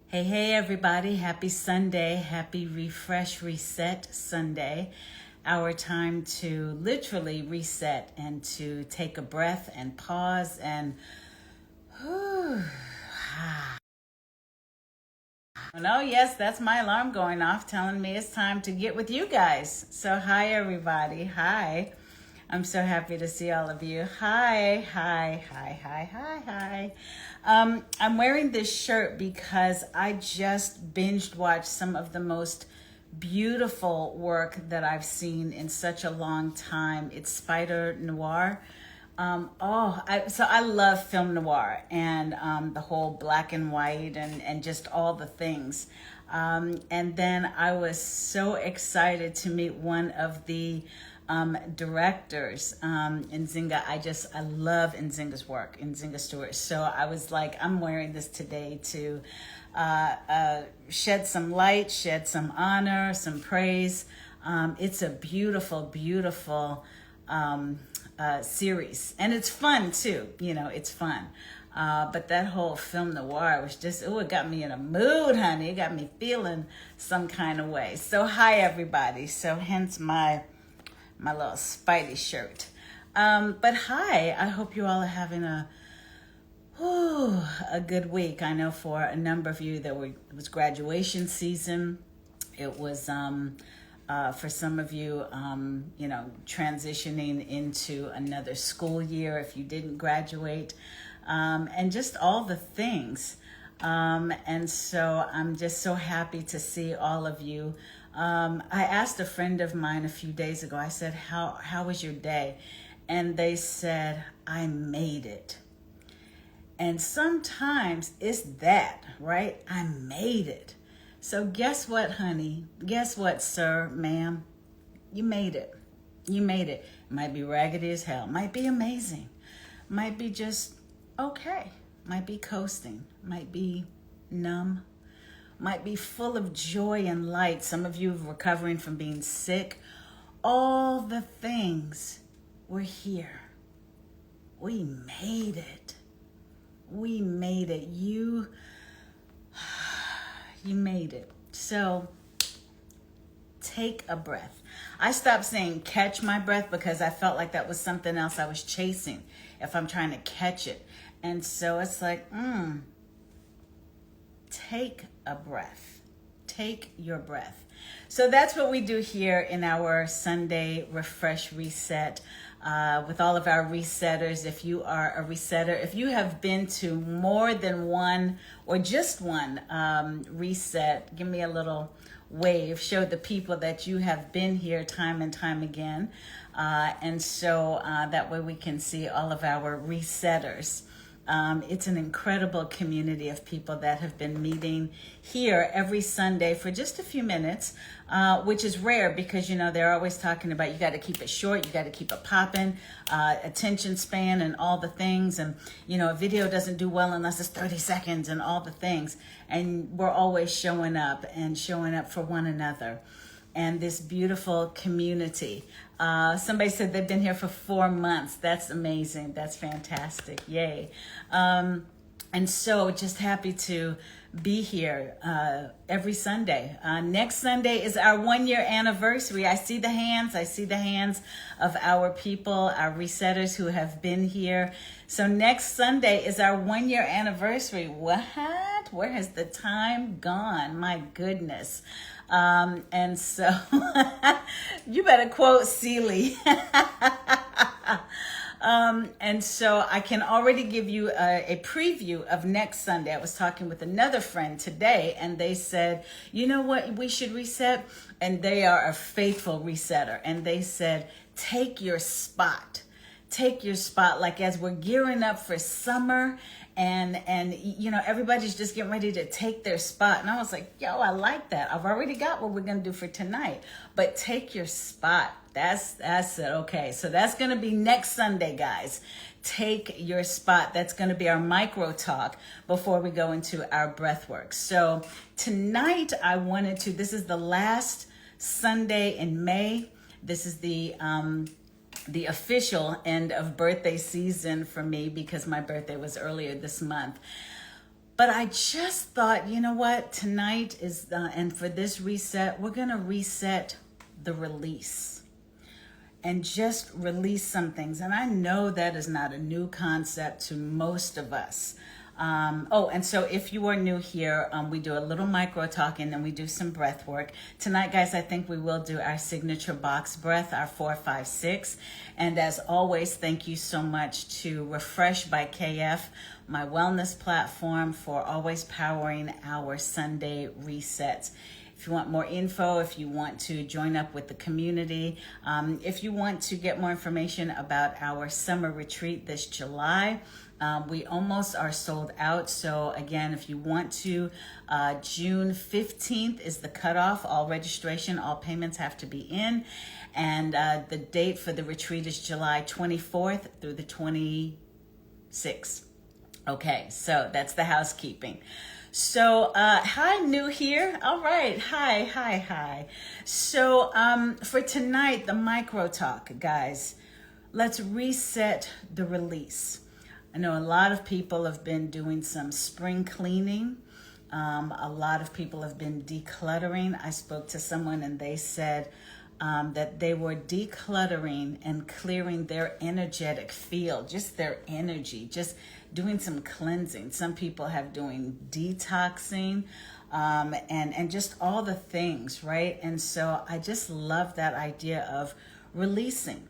Hey, hey, everybody. Happy Sunday. Happy Refresh Reset Sunday. Our time to literally reset and to take a breath and pause and whew. Oh, yes, that's my alarm going off telling me it's time to get with you guys. So, hi, everybody. Hi. I'm so happy to see all of you. Hi, hi, hi, hi, hi, hi. I'm wearing this shirt because I just binged watched some of the most beautiful work that I've seen in such a long time. It's Spider Noir. So I love film noir and the whole black and white and just all the things. And then I was so excited to meet one of the directors, Nzinga. I love Nzinga's work, Nzinga Stewart. So I was like, I'm wearing this today to shed some light, shed some honor, some praise. It's a beautiful, beautiful series, and it's fun too. It's fun. But that whole film noir was just, it got me in a mood, honey. It got me feeling some kind of way. So hi, everybody. So hence my little Spidey shirt. But hi, I hope you all are having a good week. I know for a number of you it was graduation season. It was for some of you, transitioning into another school year if you didn't graduate, and just all the things. And so I'm just so happy to see all of you. I asked a friend of mine a few days ago, I said, how was your day? And they said, I made it. And sometimes it's that, right? I made it. So guess what, honey? Guess what, sir, ma'am? You made it. You made it. It might be raggedy as hell. Might be amazing. Might be just okay. Might be coasting. Might be numb. Might be full of joy and light. Some of you are recovering from being sick. All the things were here. We made it. We made it. You made it. So take a breath. I stopped saying catch my breath because I felt like that was something else I was chasing if I'm trying to catch it. And so it's like, take a breath. Take your breath. So that's what we do here in our Sunday Refresh Reset with all of our resetters. If you are a resetter, if you have been to more than one or just one reset, give me a little wave. Show the people that you have been here time and time again. And so that way we can see all of our resetters. It's an incredible community of people that have been meeting here every Sunday for just a few minutes, which is rare because, they're always talking about you got to keep it short, you got to keep it popping, attention span and all the things. And, a video doesn't do well unless it's 30 seconds and all the things. And we're always showing up for one another. And this beautiful community. Somebody said they've been here for 4 months. That's amazing. That's fantastic. Yay. And so just happy to be here every Sunday. Next Sunday is our 1-year anniversary. I see the hands of our people, our resetters who have been here. So next Sunday is our 1-year anniversary. What? Where has the time gone? My goodness. And so you better quote Seeley. And so I can already give you a preview of next Sunday. I was talking with another friend today and they said, you know what, we should reset. And they are a faithful resetter. And they said, take your spot. Take your spot. Like as we're gearing up for summer and everybody's just getting ready to take their spot. And I was like, yo, I like that. I've already got what we're going to do for tonight. But take your spot. That's it. Okay, so that's going to be next Sunday, guys. Take your spot. That's going to be our micro talk before we go into our breath work. So tonight this is the last Sunday in May. This is the official end of birthday season for me because my birthday was earlier this month. But I just thought, you know what? Tonight is, and for this reset, we're going to reset the release and just release some things. And I know that is not a new concept to most of us. And so if you are new here, we do a little micro talk and then we do some breath work. Tonight, guys, I think we will do our signature box breath, our 4, 5, 6. And as always, thank you so much to Refresh by KF, my wellness platform, for always powering our Sunday resets. If you want more info, if you want to join up with the community, if you want to get more information about our summer retreat this July, we almost are sold out. So again, if you want to, June 15th is the cutoff. All registration, all payments have to be in. And the date for the retreat is July 24th through the 26th. Okay, so that's the housekeeping. So, hi, new here. All right. Hi. So, for tonight, the micro talk, guys, let's reset the release. I know a lot of people have been doing some spring cleaning. A lot of people have been decluttering. I spoke to someone and they said that they were decluttering and clearing their energetic field, just their energy, just doing some cleansing. Some people have doing detoxing, and just all the things, right? And so I just love that idea of releasing,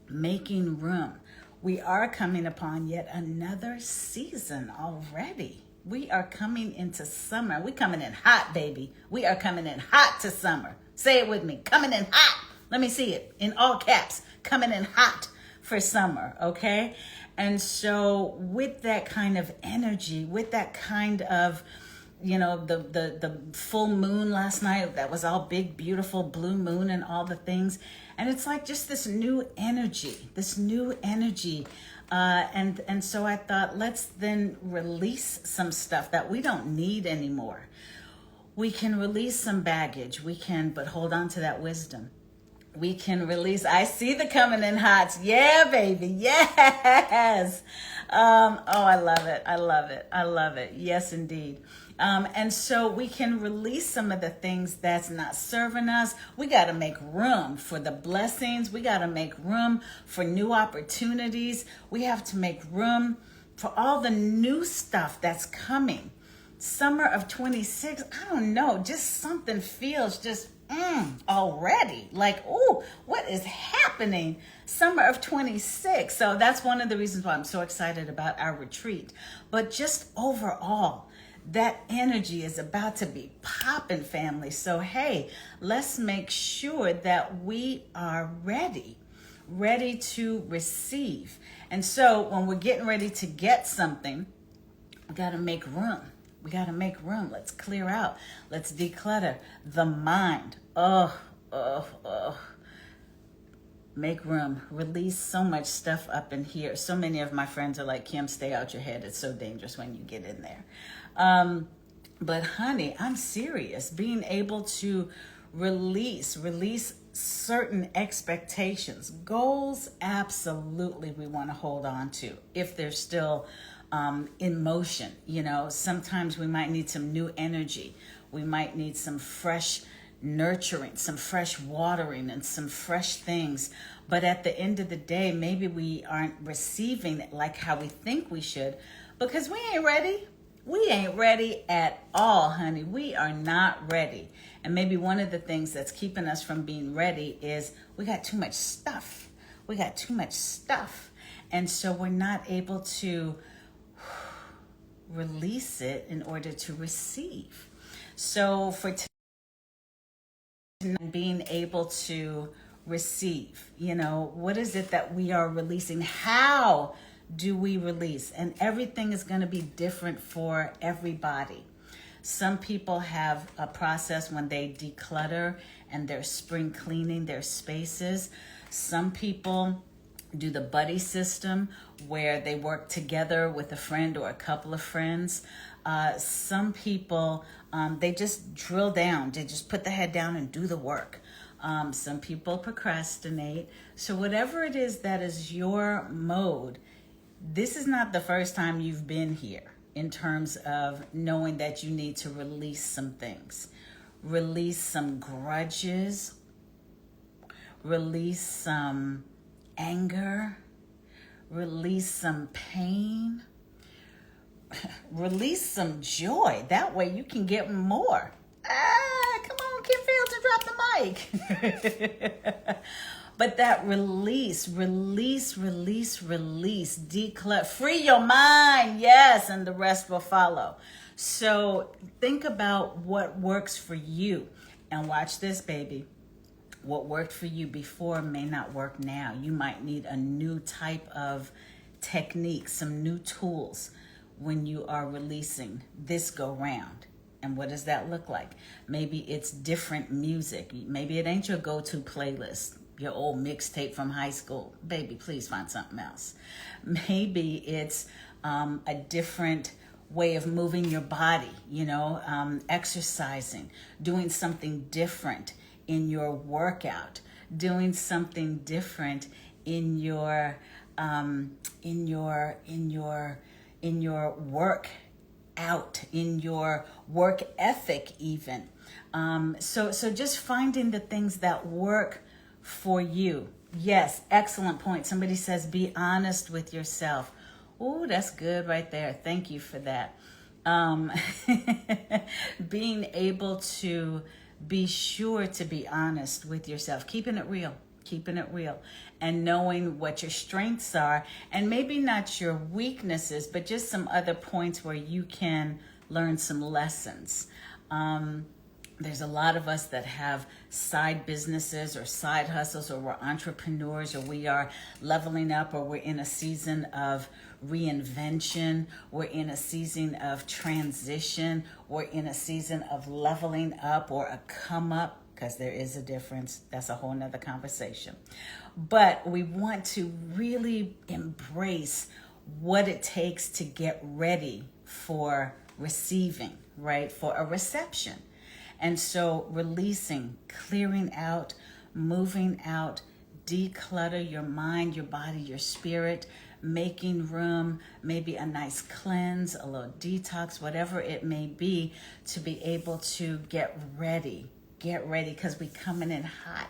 making room. We are coming upon yet another season already. We are coming into summer. We're coming in hot, baby. We are coming in hot to summer. Say it with me. Coming in hot. Let me see it in all caps. Coming in hot for summer, okay? And so with that kind of energy, with that kind of, you know, the full moon last night, that was all big, beautiful blue moon and all the things. And it's like just this new energy. And so I thought, let's then release some stuff that we don't need anymore. We can release some baggage. But hold on to that wisdom. We can release. I see the coming in hots. Yeah, baby. Yes. I love it. Yes, indeed. And so we can release some of the things that's not serving us. We got to make room for the blessings. We got to make room for new opportunities. We have to make room for all the new stuff that's coming. Summer of 26, I don't know, just something feels just already like, oh, what is happening? Summer of 26. So that's one of the reasons why I'm so excited about our retreat. But just overall, that energy is about to be popping, family. So, hey, let's make sure that we are ready to receive. And so when we're getting ready to get something, we got to make room. Let's clear out. Let's declutter the mind. Make room. Release so much stuff up in here. So many of my friends are like, Kim, stay out your head. It's so dangerous when you get in there. But honey, I'm serious. Being able to release certain expectations, goals, absolutely we want to hold on to if they're still in motion. You know, sometimes we might need some new energy. We might need some fresh nurturing, some fresh watering, and some fresh things. But at the end of the day, maybe we aren't receiving it like how we think we should because we ain't ready. We ain't ready at all, honey. We are not ready. And maybe one of the things that's keeping us from being ready is we got too much stuff. And so we're not able to release it in order to receive. So for being able to receive, you know, what is it that we are releasing? How do we release? And everything is going to be different for everybody. Some people have a process when they declutter and they're spring cleaning their spaces. Some people do the buddy system where they work together with a friend or a couple of friends. Some people, they just drill down. They just put the head down and do the work. Some people procrastinate. So whatever it is that is your mode, this is not the first time you've been here. in terms of knowing that you need to release some things, release some grudges, release some anger, release some pain, release some joy. That way you can get more. Come on, Kim failed to drop the mic. But that release, declutter, free your mind, yes, and the rest will follow. So think about what works for you. And watch this, baby. What worked for you before may not work now. You might need a new type of technique, some new tools when you are releasing this go round. And what does that look like? Maybe it's different music. Maybe it ain't your go-to playlist, your old mixtape from high school. Baby, please find something else. Maybe it's a different way of moving your body, exercising, doing something different in your workout, doing something different in your work out, in your work ethic even. So just finding the things that work for you. Yes, excellent point. Somebody says be honest with yourself. Oh, that's good right there. Thank you for that. Being able to be sure to be honest with yourself, keeping it real, and knowing what your strengths are, and maybe not your weaknesses, but just some other points where you can learn some lessons. There's a lot of us that have side businesses or side hustles, or we're entrepreneurs, or we are leveling up, or we're in a season of reinvention, we're in a season of transition, we're in a season of leveling up or a come up, because there is a difference. That's a whole nother conversation. But we want to really embrace what it takes to get ready for receiving, right? For a reception. And so releasing, clearing out, moving out, declutter your mind, your body, your spirit, making room, maybe a nice cleanse, a little detox, whatever it may be, to be able to get ready, because we coming in hot.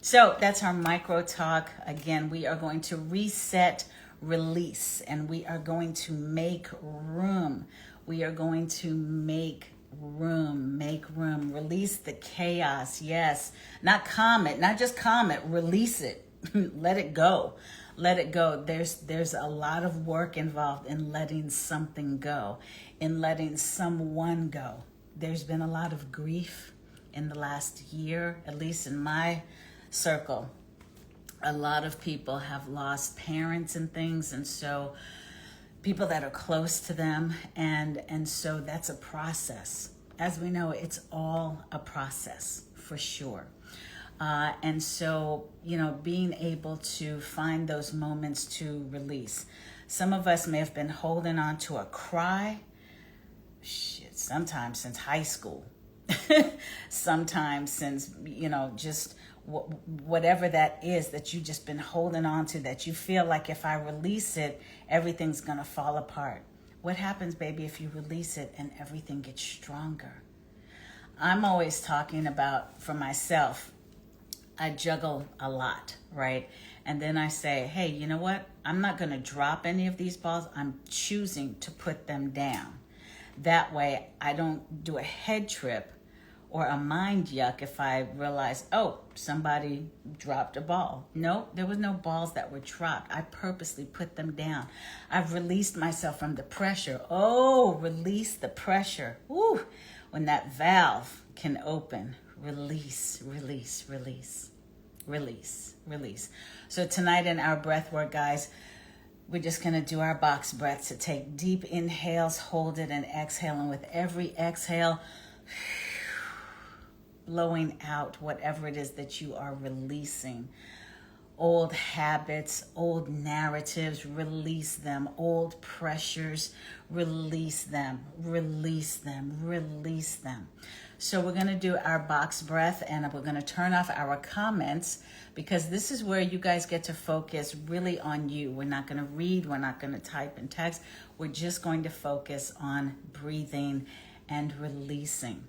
So that's our micro talk. Again, we are going to reset, release, and we are going to make room. We are going to make room, release the chaos. Yes, not just calm it, release it. Let it go. There's a lot of work involved in letting something go, in letting someone go. There's been a lot of grief in the last year, at least in my circle. A lot of people have lost parents and things, and so people that are close to them, and so that's a process. As we know, it's all a process for sure. And so, being able to find those moments to release. Some of us may have been holding on to a cry, sometimes since high school, sometimes since, just whatever that is that you just been holding on to, that you feel like if I release it, everything's going to fall apart. What happens, baby, if you release it and everything gets stronger? I'm always talking about, for myself, I juggle a lot, right? And then I say, hey, you know what? I'm not going to drop any of these balls. I'm choosing to put them down. That way I don't do a head trip or a mind yuck if I realize, oh, somebody dropped a ball. No, there was no balls that were dropped. I purposely put them down. I've released myself from the pressure. Oh, release the pressure. Woo! When that valve can open, release. So tonight in our breath work, guys, we're just going to do our box breaths to take deep inhales, hold it, and exhale. And with every exhale, blowing out whatever it is that you are releasing. old habits, old narratives, release them. Old pressures, release them, release them, release them. So we're going to do our box breath, and we're going to turn off our comments, because this is where you guys get to focus really on you. We're not going to read, we're not going to type and text. We're just going to focus on breathing and releasing.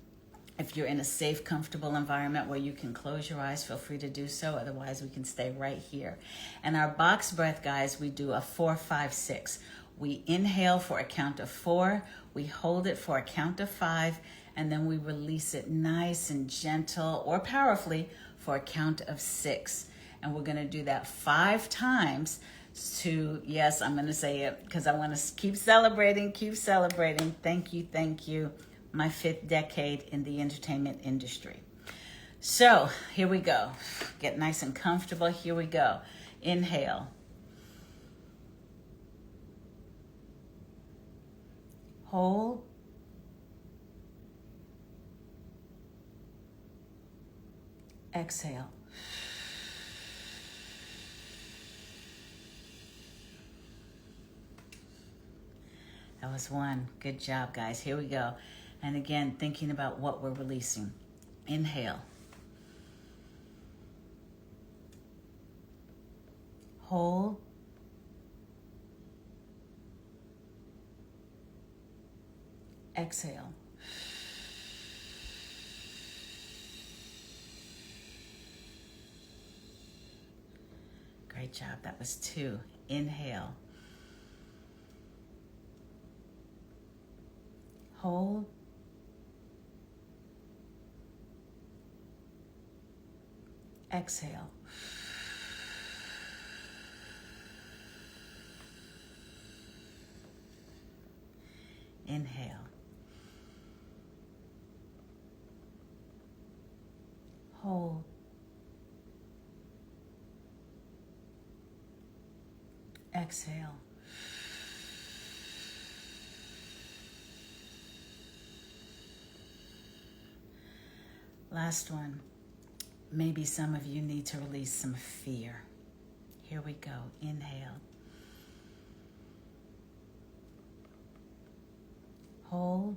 If you're in a safe, comfortable environment where you can close your eyes, feel free to do so. Otherwise, we can stay right here. And our box breath, guys, we do a 4, 5, 6. We inhale for a count of 4. We hold it for a count of 5. And then we release it nice and gentle or powerfully for a count of 6. And we're going to do that 5 times to, yes, I'm going to say it because I want to keep celebrating, keep celebrating. Thank you, thank you. My 5th decade in the entertainment industry. So here we go. Get nice and comfortable. Here we go. Inhale. Hold. Exhale. That was 1. Good job, guys. Here we go. And again, thinking about what we're releasing. Inhale. Hold. Exhale. Great job. That was 2. Inhale. Hold. Exhale. Inhale. Hold. Exhale. Last one. Maybe some of you need to release some fear. Here we go. Inhale. Hold.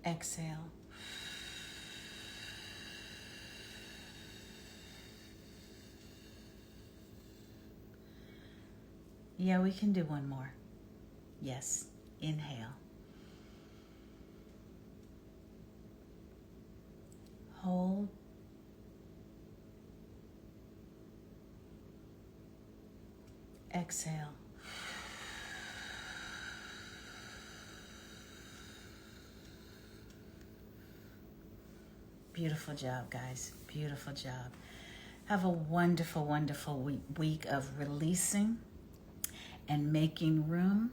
Exhale. Yeah, we can do one more. Yes. Inhale. Hold. Exhale. Beautiful job, guys. Beautiful job. Have a wonderful, wonderful week of releasing and making room.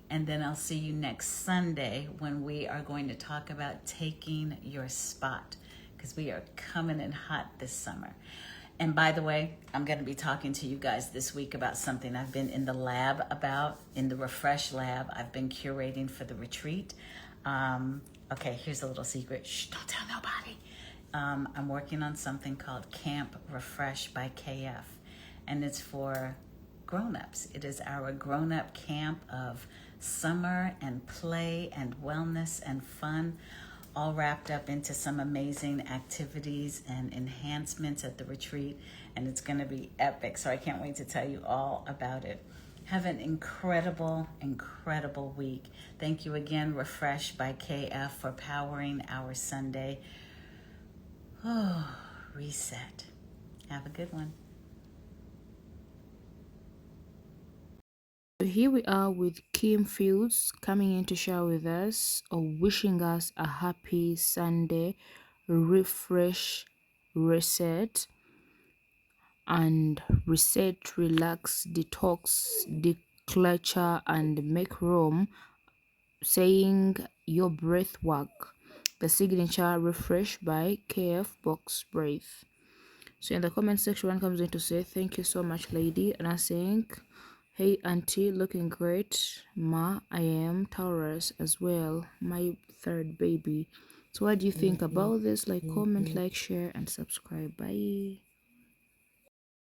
And then I'll see you next Sunday when we are going to talk about taking your spot, because we are coming in hot this summer. And by the way, I'm going to be talking to you guys this week about something I've been in the lab about, in the Refresh Lab. I've been curating for the retreat. Okay, here's a little secret. Shh, don't tell nobody. I'm working on something called Camp Refresh by KF, and it's for grown-ups. It is our grown-up camp of summer and play and wellness and fun, all wrapped up into some amazing activities and enhancements at the retreat, and it's going to be epic. So I can't wait to tell you all about it. Have an incredible, incredible week. Thank you again, Refresh by KF, for powering our Sunday. Oh, reset. Have a good one. So here we are with Kim Fields coming in to share with us or wishing us a happy Sunday, refresh, reset, and reset, relax, detox, declutter, and make room, saying your breath work. The signature refresh by KF Box Breath. So in the comment section, one comes in to say, thank you so much, lady. And I'm saying, hey, auntie, looking great. Ma, I am Taurus as well, my 3rd baby. So what do you think about this? Like, comment, like, share, and subscribe. Bye.